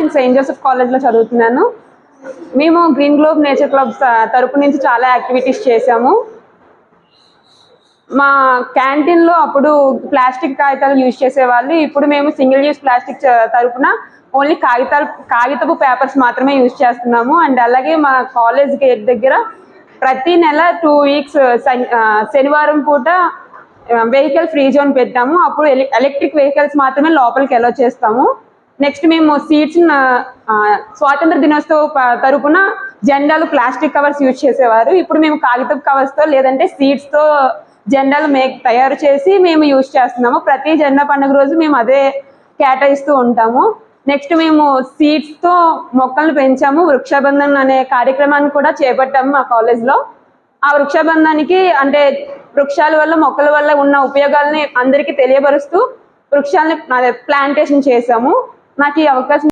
నేను Saint Joseph కాలేజ్లో చదువుతున్నాను. మేము గ్రీన్ గ్లోబ్ నేచర్ క్లబ్స్ తరపు నుంచి చాలా యాక్టివిటీస్ చేసాము. మా క్యాంటీన్లో అప్పుడు ప్లాస్టిక్ కాగితాలు యూజ్ చేసేవాళ్ళు. ఇప్పుడు మేము సింగిల్ యూజ్ ప్లాస్టిక్ తరపున ఓన్లీ కాగితపు పేపర్స్ మాత్రమే యూజ్ చేస్తున్నాము. అండ్ అలాగే మా కాలేజ్ గేట్ దగ్గర ప్రతి నెల 2 weeks శనివారం పూట వెహికల్ ఫ్రీ జోన్ పెట్టాము. అప్పుడు ఎలక్ట్రిక్ వెహికల్స్ మాత్రమే లోపలికి అలౌ చేస్తాము. నెక్స్ట్ మేము సీట్స్ స్వాతంత్ర దినోత్సవ తరపున జెండాలు ప్లాస్టిక్ కవర్స్ యూజ్ చేసేవారు. ఇప్పుడు మేము కాగితపు కవర్స్తో లేదంటే సీడ్స్తో జెండాలు తయారు చేసి మేము యూజ్ చేస్తున్నాము. ప్రతి జెండా పండుగ రోజు మేము అదే కేటాయిస్తూ ఉంటాము. నెక్స్ట్ మేము సీడ్స్తో మొక్కలను పెంచాము. వృక్షబంధన్ అనే కార్యక్రమాన్ని కూడా చేపట్టాము మా కాలేజ్లో. ఆ వృక్షబంధానికి అంటే వృక్షాల వల్ల మొక్కల వల్ల ఉన్న ఉపయోగాలని అందరికీ తెలియపరుస్తూ వృక్షాలని ప్లాంటేషన్ చేసాము. నాకు ఈ అవకాశం